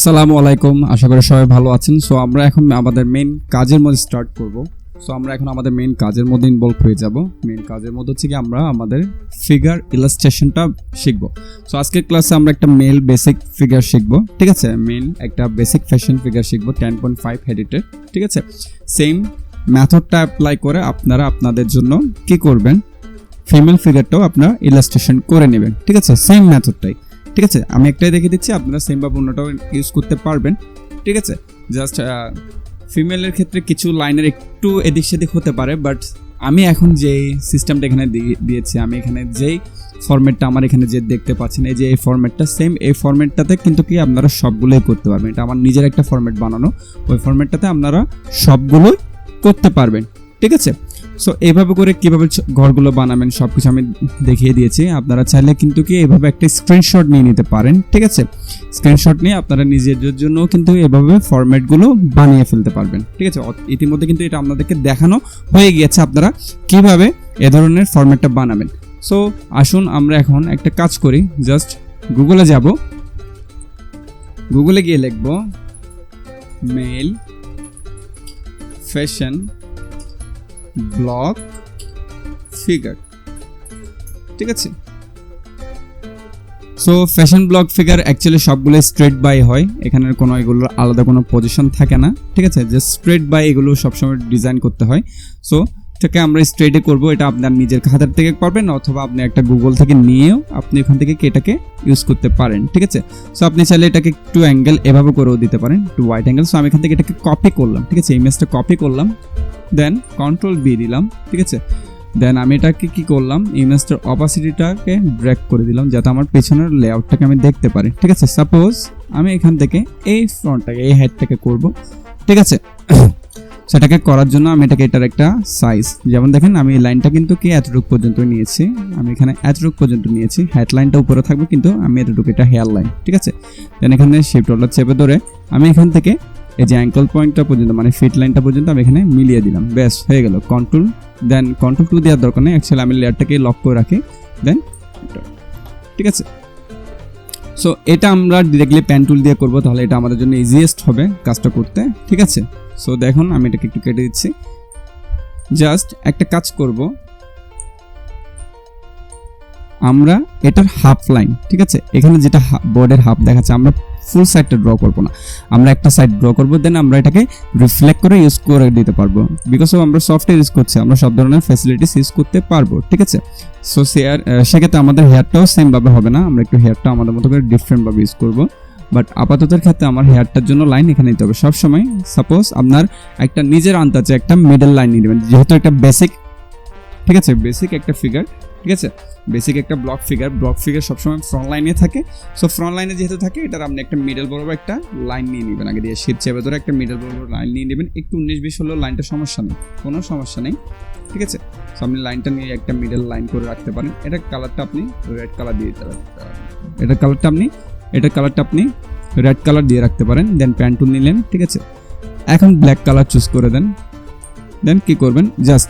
আসসালামু আলাইকুম, আশা করি সবাই ভালো আছেন। সো আমরা এখন আমাদের মেইন কাজের মধ্যে স্টার্ট করব। সো আমরা এখন আমাদের মেইন কাজের মধ্যে ইনভলভ হয়ে যাব। মেইন কাজের মধ্যে হচ্ছে কি আমরা আমাদের ফিগার ইলাস্ট্রেশনটা শিখব। সো আজকের ক্লাসে আমরা একটা মেল বেসিক ফিগার শিখব, ঠিক আছে। মেইন একটা বেসিক ফ্যাশন ফিগার শিখব 10.5 এডিটের, ঠিক আছে। সেম মেথডটা অ্যাপ্লাই করে আপনারা আপনাদের জন্য কি করবেন, ফিমেল ফিগারটাও আপনারা ইলাস্ট্রেশন করে নেবেন, ঠিক আছে। সেম মেথডটাই, ঠিক আছে। আমি একটাই দেখে দিচ্ছি, আপনারা সেম বা অন্যটাও ইউজ করতে পারবেন, ঠিক আছে। জাস্ট ফিমেলের ক্ষেত্রে কিছু লাইনের একটু এদিক সেদিক হতে পারে, বাট আমি এখন যে সিস্টেমটা এখানে দিয়েছি, আমি এখানে যেই ফরম্যাটটা আমার এখানে যে দেখতে পাচ্ছেন, এই যে এই ফরম্যাটটা, সেম এই ফরম্যাটটাতে কিন্তু কি আপনারা সবগুলোই করতে পারবেন। এটা আমার নিজের একটা ফরম্যাট বানানো, ওই ফরম্যাটটাতে আপনারা সবগুলোই করতে পারবেন, ঠিক আছে। সো এইভাবে করে কীভাবে ঘরগুলো বানাবেন সব কিছু আমি দেখিয়ে দিয়েছি। আপনারা চাইলে কিন্তু কি এভাবে একটা স্ক্রিনশট নিয়ে নিতে পারেন, ঠিক আছে। স্ক্রিনশট নিয়ে আপনারা নিজেদের জন্য কিন্তু এভাবে ফরম্যাটগুলো বানিয়ে ফেলতে পারবেন, ঠিক আছে। ইতিমধ্যে কিন্তু এটা আপনাদেরকে দেখানো হয়ে গিয়েছে আপনারা কিভাবে এ ধরনের ফরম্যাটটা বানাবেন। সো আসুন আমরা এখন একটা কাজ করি। জাস্ট গুগলে যাব, গুগলে গিয়ে লিখব মেল ফ্যাশন ব্লক ফিগার, ঠিক আছে। So fashion block figure actually সবগুলো স্ট্রেট বাই হয়, এখানে কোনো এগুলোর আলাদা কোনো পজিশন থাকে না, ঠিক আছে। যে স্ট্রেট বাই এগুলো সবসময় ডিজাইন করতে হয়। সো এটাকে আমরা স্ট্রেটে করব, এটা আপনার নিজের খাতার থেকে পারবেন, অথবা আপনি একটা গুগল থেকে নিয়েও আপনি এখান থেকে এটাকে ইউজ করতে পারেন, ঠিক আছে। সো আপনি চাইলে এটাকে একটু অ্যাঙ্গেল এভাবে করেও দিতে পারেন, একটু ওয়াইড অ্যাঙ্গেল। সো আমি এখান থেকে এটাকে কপি করলাম, ঠিক আছে। ইমেজটা কপি করলাম, দেন কন্ট্রোল বি দিলাম, ঠিক আছে। দেন আমি এটাকে কি করলাম, ইমেজটার অপাসিটিটাকে ড্র্যাগ করে দিলাম যাতে আমার পেছনের লেআউটটাকে আমি দেখতে পারি, ঠিক আছে। সাপোজ আমি এখান থেকে এই ফ্রন্টটাকে, এই হেডটাকে করব, ঠিক আছে। সেটাকে করার জন্য আমি এটার একটা সাইজ, যেমন দেখেন আমি এই লাইনটা কিন্তু কি এতটুকু পর্যন্ত নিয়েছি, আমি এখানে এতটুকু পর্যন্ত নিয়েছি। হেড লাইনটা উপরে থাকবে কিন্তু আমি এতটুকু, এটা হেয়ার লাইন, ঠিক আছে। দেন এখানে শিফট হোল্ডার চেপে ধরে আমি এখান থেকে এই যে অ্যাঙ্কল পয়েন্টটা পর্যন্ত, মানে ফিট লাইনটা পর্যন্ত আমি এখানে মিলিয়ে দিলাম, ব্যাস হয়ে গেল। কন্ট্রোল দেন কন্ট্রোল 2 দেওয়ার দরকার নেই, অ্যাকচুয়ালি আমি লেয়ারটাকে লক করে রাখি, দেন ঠিক আছে। সো এটা আমরা ডিরেক্টলি পেন টুল দিয়ে করবো, তাহলে এটা আমাদের জন্য ইজিয়েস্ট হবে কাজটা করতে, ঠিক আছে। সো দেখুন আমি এটাকে একটু কেটে দিচ্ছি। জাস্ট একটা কাজ করব, আমরা এটার হাফ লাইন, ঠিক আছে। এখানে যেটা বোর্ডের হাফ দেখাচ্ছে, আমরা ফুল সাইডটা ড্র করবো না, আমরা একটা সাইড ড্র করবো, দেন আমরা এটাকে রিফ্লেক্ট করে ইউজ করে দিতে পারবো। বিকজ অফ আমরা সফটওয়্যার ইউজ করছি, আমরা সব ধরনের ফ্যাসিলিটিস ইউজ করতে পারবো, ঠিক আছে। সো সেক্ষেত্রে আমাদের হেয়ারটাও সেমভাবে হবে না, আমরা একটু হেয়ারটা আমাদের মতো করে ডিফারেন্টভাবে ইউজ করবো। বাট আপাততের ক্ষেত্রে আমার হেয়ারটার জন্য লাইন এখানে নিতে হবে সবসময়। সাপোজ আপনার একটা নিজের আন্দাজে একটা মিডল লাইন নিয়ে নেবেন, যেহেতু একটা বেসিক, ঠিক আছে, বেসিক একটা ফিগার, ঠিক আছে। বেসিক একটা ব্লক ফিগার সবসময় ফ্রন্ট লাইনে থাকে। সো ফ্রন্ট লাইনে যেহেতু থাকে, এটার আপনি একটা মিডল বরাবর একটা লাইন নিয়ে নেবেন, আগে দিয়ে শিফট চেপে ধরে একটা মিডল বরাবর লাইন নিয়ে নেবেন। একটু 19-20 হলেও লাইনটা সমস্যা নেই, কোনো সমস্যা নেই, ঠিক আছে। সো আপনি লাইনটা নিয়ে একটা মিডল লাইন করে রাখতে পারেন। এটার কালারটা আপনি রেড কালার দিয়ে দিতে পারেন, এটার কালারটা আপনি রেড কালার দিয়ে রাখতে পারেন। দেন পেন টুল নিলেন, ঠিক আছে। এখন ব্ল্যাক কালার চুজ করে দেন কি করবেন, জাস্ট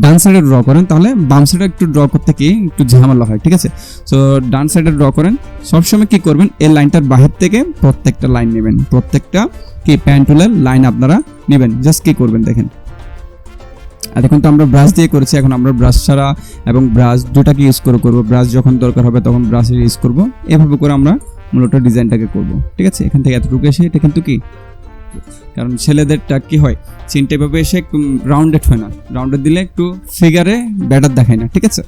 ডান সাইডে ড্র করেন, তাহলে বাম সাইডে একটু ড্র করতে কি একটু ঝামেলা হয়, ঠিক আছে। সো ডান সাইডে ড্র করেন, সবসময় কি করবেন, এই লাইনটার বাহির থেকে প্রত্যেকটা লাইন নেবেন, প্রত্যেকটা কি পেন টুলের লাইন আপনারা নেবেন। জাস্ট কি করবেন দেখেন, আর এখন তো আমরা ব্রাশ দিয়ে করেছি, এখন আমরা ব্রাশ ছাড়া এবং ব্রাশ দুটাকে ইউজ করবো। ব্রাশ যখন দরকার হবে তখন ব্রাশের ইউজ করবো। এভাবে করে আমরা মূলত ডিজাইনটাকে করব, ঠিক আছে। এখান থেকে এতটুকু এসে এটা কিন্তু কি, কারণ ছেলেদেরটা কি হয়, চিনটা এভাবে এসে একটু রাউন্ডেড হয় না, রাউন্ডেড দিলে একটু ফিগারে ব্যাটার দেখায় না, ঠিক আছে।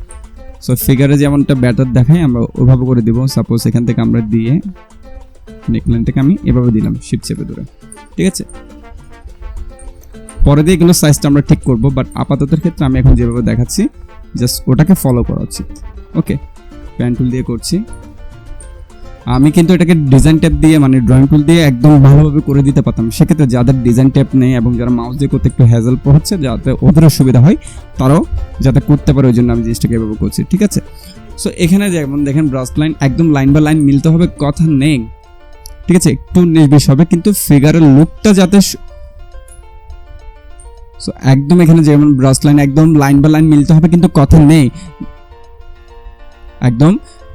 সো ফিগারে যেমনটা ব্যাটার দেখায় আমরা ওভাবে করে দিব। সাপোজ এখান থেকে আমরা দিয়ে নেকলাইনটাকে আমি এভাবে দিলাম শিফট চেপে ধরে, ঠিক আছে। পরে দিয়ে এগুলো সাইজটা আমরা ঠিক করব, বাট আপাততের ক্ষেত্রে আমি এখন যেভাবে দেখাচ্ছি জাস্ট ওটাকে ফলো করা উচিত। ওকে, পেন টুল দিয়ে করছি আমি, কিন্তু এটাকে ডিজাইন ট্যাপ দিয়ে, মানে ড্রয়িং টুল দিয়ে একদম ভালোভাবে করে দিতে পারতাম। সেক্ষেত্রে যাদের ডিজাইন ট্যাপ নেই এবং যারা মাউস দিয়ে করতে একটু হ্যাজেল হচ্ছে, যাতে ওদেরও সুবিধা হয়, তারাও যাতে করতে পারে, ওই জন্য আমি জিনিসটাকে এভাবে করছি, ঠিক আছে। সো এখানে যেমন দেখেন ব্রাশ লাইন একদম লাইন বা লাইন মিলতে হবে কথা নেই, ঠিক আছে। একটু 19-20 হবে, কিন্তু ফিগারের লুকটা যাতে, সো একদম এখানে যেমন ব্রাশ লাইন একদম লাইন বা লাইন মিলতে হবে কিন্তু কথা নেই, একদম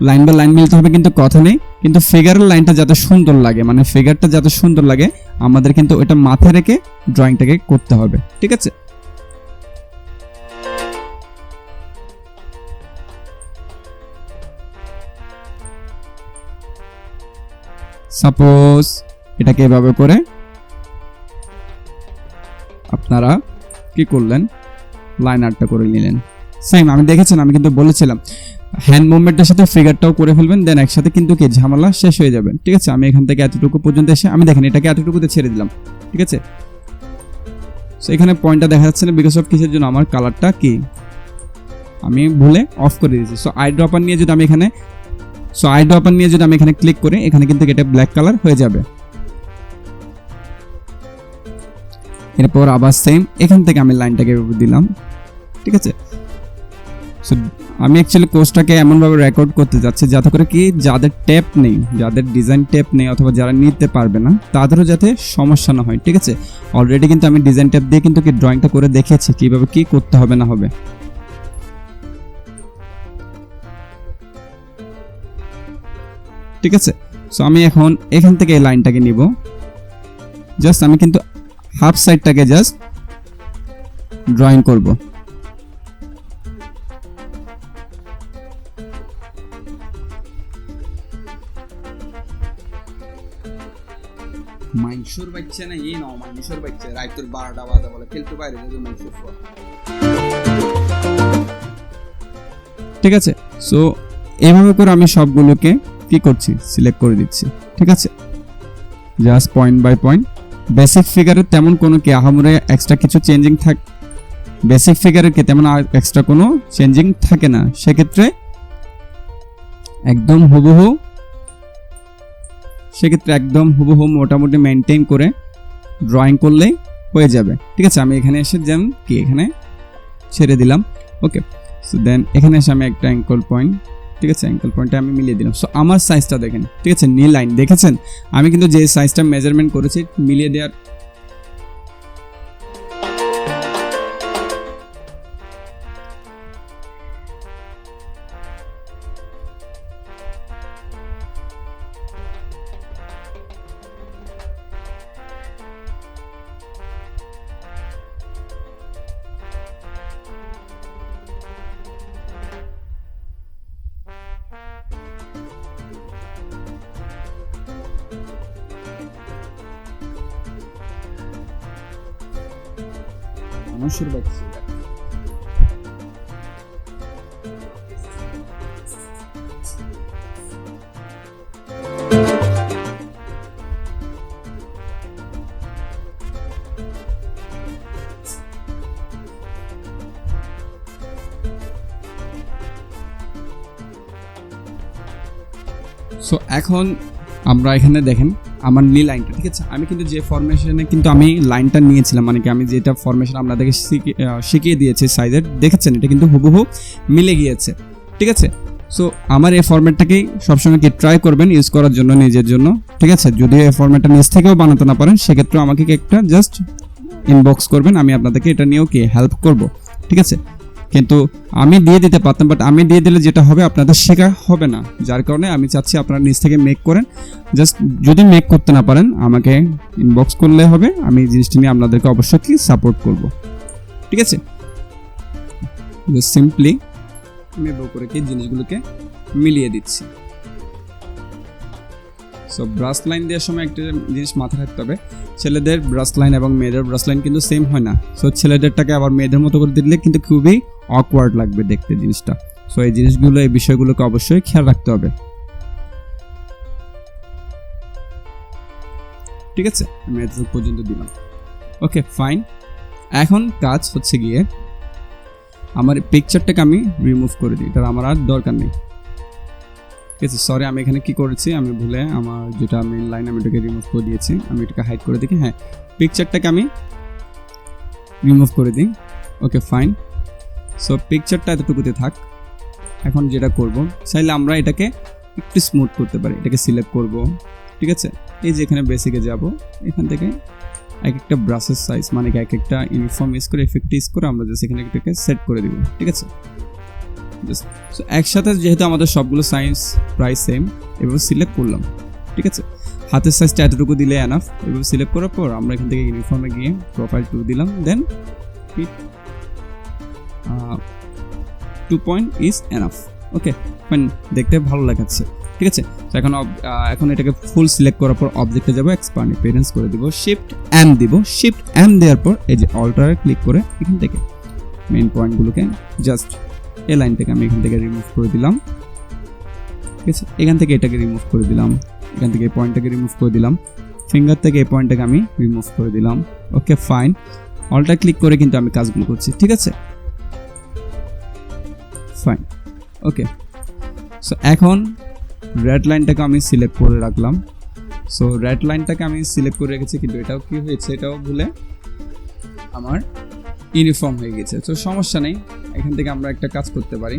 লাইন বা লাইন মিলতে হবে কিন্তু কথা নেই, কিন্তু ফিগারের লাইনটা যাতে সুন্দর লাগে, মানে ফিগারটা যাতে সুন্দর লাগে আমাদের কিন্তু ওটা মাথায় রেখে ড্রয়িংটাকে করতে হবে। ঠিক আছে, সাপোজ এটাকে এভাবে করে আপনারা কি করলেন, লাইন আর্টটা করে নিলেন। সেম আমি দেখেছেন, আমি কিন্তু বলেছিলাম হ্যান্ড মুভমেন্টের সাথে ফিগারটাও করে ফেলবেন, দেন একসাথে কিন্তু কি ঝামেলা শেষ হয়ে যাবে। ঠিক আছে, আমি এখান থেকে এতটুকু পর্যন্ত এসে আমি দেখেন এটাকে এতটুকুতে ছেড়ে দিলাম। ঠিক আছে, সো এখানে পয়েন্টটা দেখা যাচ্ছে না বিকজ অফ কিসের জন্য, আমার কালারটা কি আমি ভুলে অফ করে দিয়েছি। সো আই ড্রপার নিয়ে যদি আমি এখানে ক্লিক করি, এখানে কিন্তু এটা ব্ল্যাক কালার হয়ে যাবে। এরপর আবার সেম এখান থেকে আমি লাইনটাকে দিলাম। ঠিক আছে, সো আমি অ্যাকচুয়ালি কোর্সটাকে এমনভাবে রেকর্ড করতে যাচ্ছি যাতে করে কি যাদের ট্যাপ নেই, যাদের ডিজাইন ট্যাপ নেই অথবা যারা নিতে পারবে না তাদেরও যাতে সমস্যা না হয়। ঠিক আছে, অলরেডি কিন্তু আমি ডিজাইন ট্যাপ দিয়ে কিন্তু কি ড্রয়িংটা করে দেখিয়েছি কিভাবে কি করতে হবে না হবে। ঠিক আছে, সো আমি এখন এখান থেকে এই লাইনটাকে নিব, জাস্ট আমি কিন্তু হাফ সাইডটাকে জাস্ট ড্রয়িং করব। মাইনসুর বাচ্চা না এই নাও মাইনসুর বাচ্চা রাইতের 12টা বাজে বলে খেলতে বাইরে যাবে মাইনসুর। ঠিক আছে, সো এইভাবে করে আমি সবগুলোকে কি করছি সিলেক্ট করে দিচ্ছি। ঠিক আছে, just point by point. Basic ফিগারের তেমন কোনো কি আহামরে এক্সট্রা কিছু চেঞ্জিং বেসিক ফিগারের কি তেমন এক্সট্রা কোনো চেঞ্জিং থাকে না, সেক্ষেত্রে একদম হুবহু মোটামুটি মেনটেন করে ড্রয়িং করলেই হয়ে যাবে। ঠিক আছে, আমি এখানে এসে যেমন কি এখানে ছেড়ে দিলাম। ওকে, সো দেন এখানে এসে আমি একটা অ্যাঙ্কল পয়েন্ট, ঠিক আছে, অ্যাঙ্কল পয়েন্টটা আমি মিলিয়ে দিলাম। সো আমার সাইজটা দেখেন, ঠিক আছে, নি লাইন দেখেছেন, আমি কিন্তু যে সাইজটা মেজারমেন্ট করেছি মিলিয়ে দেওয়ার মানুষের বাচ্চা। সো এখন আমরা এখানে দেখেন আমার নি লাইনটা, ঠিক আছে, আমি কিন্তু যে ফরমেশনে কিন্তু আমি লাইনটা নিয়েছিলাম, মানে কি আমি যেটা ফরমেশন আপনাদেরকে শিখিয়ে দিয়েছি সাইজের, দেখেছেন এটা কিন্তু হুবহু মিলে গিয়েছে। ঠিক আছে, সো আমার এই ফরম্যাটটাকেই সবসময় কি ট্রাই করবেন ইউজ করার জন্য নিজের জন্য। ঠিক আছে, যদি এই ফরম্যাটটা নিজ থেকেও বানাতে না পারেন সেক্ষেত্রে আমাকে একটা জাস্ট ইনবক্স করবেন, আমি আপনাদেরকে এটা নিয়েও কি হেল্প করব। ঠিক আছে, কিন্তু আমি দিয়ে দিতে পারতাম, বাট আমি দিয়ে দিলে যেটা হবে আপনাদের শেখা হবে না, যার কারণে আমি চাচ্ছি আপনারা নিজ থেকে মেক করেন। জাস্ট যদি মেক করতে না পারেন আমাকে ইনবক্স করলে হবে, আমি জিনিসটা নিয়ে আপনাদেরকে অবশ্যই কি সাপোর্ট করব। ঠিক আছে, জাস্ট সিম্পলি আমি এভাবে করে কি জিনিসগুলোকে মিলিয়ে দিচ্ছি। সো ব্রাশ লাইন দেওয়ার সময় একটা জিনিস মাথায় রাখতে হবে, ছেলেদের ব্রাশ লাইন এবং মেয়েদের ব্রাশ লাইন কিন্তু সেম হয় না। সো ছেলেদেরটাকে আবার মেয়েদের মতো করে দিলে কিন্তু খুবই অকওয়ার্ড লাগবে দেখতে জিনিসটা। সো এই জিনিসগুলো, এই বিষয়গুলোকে অবশ্যই খেয়াল রাখতে হবে। ঠিক আছে, আমি এতটুকু পর্যন্ত দিলাম। ওকে ফাইন, এখন কাজ হচ্ছে গিয়ে আমার পিকচারটাকে আমি রিমুভ করে দিই, তার আমার আর দরকার নেই। ঠিক আছে, সরি আমি এখানে কি করেছি, আমি ভুলে আমার যেটা মেইন লাইন আমি এটাকে রিমুভ করে দিয়েছি, আমি এটাকে হাইড করে দেখি। হ্যাঁ, পিকচারটাকে আমি রিমুভ করে দিই। ওকে ফাইন, সো পিকচারটা এতটুকুতে থাক। এখন যেটা করব, চাইলে আমরা এটাকে একটু স্মুথ করতে পারি, এটাকে সিলেক্ট করব। ঠিক আছে, এই যে এখানে বেসিকে যাব, এখান থেকে এক একটা ব্রাশের সাইজ মানে এক একটা ইউনিফর্ম ইউজ করে এফেক্ট ইউজ করে আমরা জাস্ট এখানে এটাকে সেট করে দিব। ঠিক আছে, জাস্ট সো একসাথে যেহেতু আমাদের সবগুলো সাইজ প্রায় সেম, এভাবে সিলেক্ট করলাম, ঠিক আছে। হাতের সাইজটা এতটুকু দিলে এনাফ। এভাবে সিলেক্ট করার পর আমরা এখান থেকে ইউনিফর্মে গিয়ে প্রোফাইল 2 দিলাম, দেন 2 point is enough. Okay fine, দেখতে ভালো লাগাচ্ছে, ঠিক আছে। তো এখন এটাকে ফুল সিলেক্ট করার পর অবজেক্টে যাবো, এক্সপ্যান্ড অ্যাপিয়ারেন্স করে দিব, শিফট এম দিব। শিফট এম দেওয়ার পর এই যে অল্টারে ক্লিক করে এখান থেকে মেইন পয়েন্টগুলোকে জাস্ট এই লাইনটাকে আমি এখান থেকে রিমুভ করে দিলাম, ঠিক আছে। এখান থেকে এটাকে রিমুভ করে দিলাম, এখান থেকে এই পয়েন্টটাকে রিমুভ করে দিলাম, ফিঙ্গার থেকে এই পয়েন্টটাকে আমি রিমুভ করে দিলাম। ওকে ফাইন, অল্টার ক্লিক করে কিন্তু আমি কাজগুলো করছি, ঠিক আছে। ফাইন, ওকে। সো এখন রেড লাইনটাকে আমি সিলেক্ট করে রাখলাম। সো রেড লাইনটাকে আমি সিলেক্ট করে রেখেছি, কিন্তু এটাও কি হয়েছে, এটাও ভুলে আমার ইউনিফর্ম হয়ে গেছে। তো সমস্যা নেই, এখান থেকে আমরা একটা কাজ করতে পারি।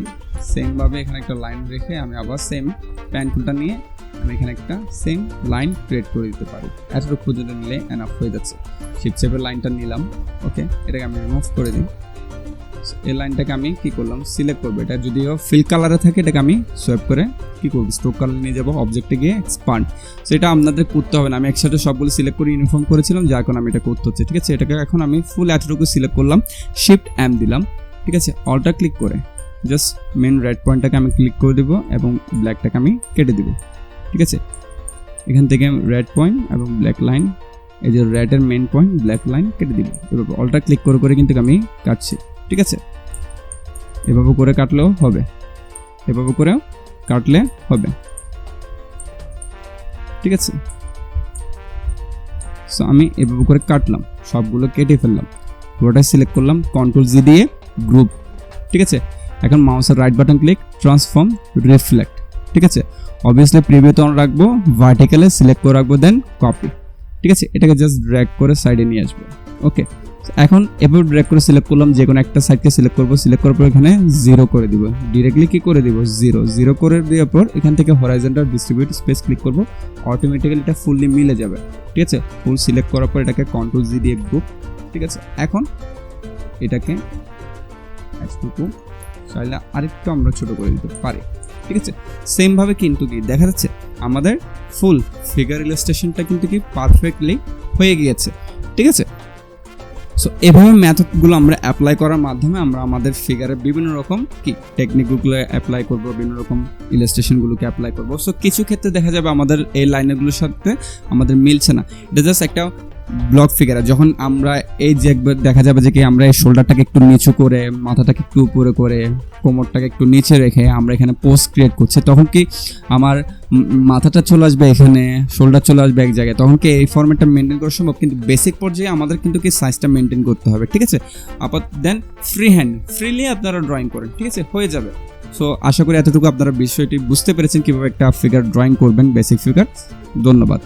সেমভাবে এখানে একটা লাইন রেখে আমি আবার সেম প্যান টুলটা নিয়ে আমি এখানে একটা সেম লাইন ক্রিয়েট করে দিতে পারি। এতটুকু পর্যন্ত নিলে এনাফ হয়ে যাচ্ছে। শিফট শেপের লাইনটা নিলাম, ওকে, এটাকে আমি রিমুভ করে দিই। এই লাইনটাকে আমি কি করলাম, সিলেক্ট করবো। এটা যদিও ফিল কালারে থাকে, এটাকে আমি সোয়াইপ করে কি করবো, স্ট্রোক কালার নিয়ে যাবো, অবজেক্টে গিয়ে এক্সপান্ড। সো এটা আপনাদের করতে হবে না, আমি একসাথে সবগুলো সিলেক্ট করে ইউনিফর্ম করেছিলাম, যার কারণে আমি এটা করতে হচ্ছে, ঠিক আছে। এটাকে এখন আমি ফুল এতটুকু সিলেক্ট করলাম, শিফট এম দিলাম, ঠিক আছে। অল্টার ক্লিক করে জাস্ট মেন রেড পয়েন্টটাকে আমি ক্লিক করে দেবো এবং ব্ল্যাকটাকে আমি কেটে দিব, ঠিক আছে। এখান থেকে রেড পয়েন্ট এবং ব্ল্যাক লাইন, এই যে রেডের মেন পয়েন্ট ব্ল্যাক লাইন কেটে দিব। এভাবে অল্টার ক্লিক করে করে কিন্তু আমি কাটছি, ঠিক আছে। এভাবে করে কাটলেও হবে, এভাবে করেও কাটলে হবে, ঠিক আছে। সো আমি এভাবে করে কাটলাম, সবগুলো কেটে ফেললাম, পুরোটা সিলেক্ট করলাম, কন্ট্রোল জি দিয়ে গ্রুপ, ঠিক আছে। এখন মাউসের right button click, transform reflect, ঠিক আছে। অবভিয়াসলি প্রিভিউতে অন রাখবো, ভার্টিক্যালে সিলেক্ট করে রাখবো, দেন কপি, ঠিক আছে। এটাকে জাস্ট ড্র্যাগ করে সাইডে নিয়ে আসবো, ওকে। এখন এভাবে ড্র্যাগ করে সিলেক্ট করলাম, যে কোনো একটা সাইডকে সিলেক্ট করবো, সিলেক্ট করার পর এখানে 0 করে দিব, ডিরেক্টলি কি করে দিব 0 করে দেওয়ার পর এখান থেকে হরাইজন্টাল ডিস্ট্রিবিউট স্পেস ক্লিক করবো, অটোমেটিক্যালি এটা ফুললি মিলে যাবে, ঠিক আছে। ফুল সিলেক্ট করার পর এটাকে কন্ট্রোল জি দিয়ে গ্রুপ, ঠিক আছে। এখন এটাকে একটু চাইলে আরেকটু আমরা ছোট করে দিতে পারি, ঠিক আছে। সেম ভাবে কিন্তু কি দেখা যাচ্ছে, আমাদের ফুল ফিগার ইলাস্ট্রেশনটা কিন্তু কি পারফেক্টলি হয়ে গিয়েছে, ঠিক আছে। সো এভাবে মেথডগুলো আমরা অ্যাপ্লাই করার মাধ্যমে আমরা আমাদের ফিগারের বিভিন্ন রকম কি টেকনিকগুলো অ্যাপ্লাই করবো, বিভিন্ন রকম ইলাস্ট্রেশনগুলোকে অ্যাপ্লাই করবো। সো কিছু ক্ষেত্রে দেখা যাবে আমাদের এই লাইনগুলোর সাথে আমাদের মিলছে না, এটা জাস্ট একটা ব্লক ফিগার। যখন আমরা এই যে একবার দেখা যাবে যে কি আমরা এই শোল্ডারটাকে একটু নিচু করে, মাথাটাকে একটু উপরে করে, কোমরটাকে একটু নিচে রেখে আমরা এখানে পোস্ট ক্রিয়েট করছি, তখন কি আমার মাথাটা চলে আসবে এখানে, শোল্ডার চলে আসবে এক জায়গায়, তখন কি এই ফরম্যাটটা মেনটেন করা সম্ভব। কিন্তু বেসিক পর্যায়ে আমাদের কিন্তু কি সাইজটা মেনটেন করতে হবে, ঠিক আছে। দেন ফ্রি হ্যান্ড ফ্রিলি আপনারা ড্রয়িং করেন, ঠিক আছে, হয়ে যাবে। সো আশা করি এতটুকু আপনারা বিষয়টি বুঝতে পেরেছেন কীভাবে একটা ফিগার ড্রয়িং করবেন, বেসিক ফিগার। ধন্যবাদ।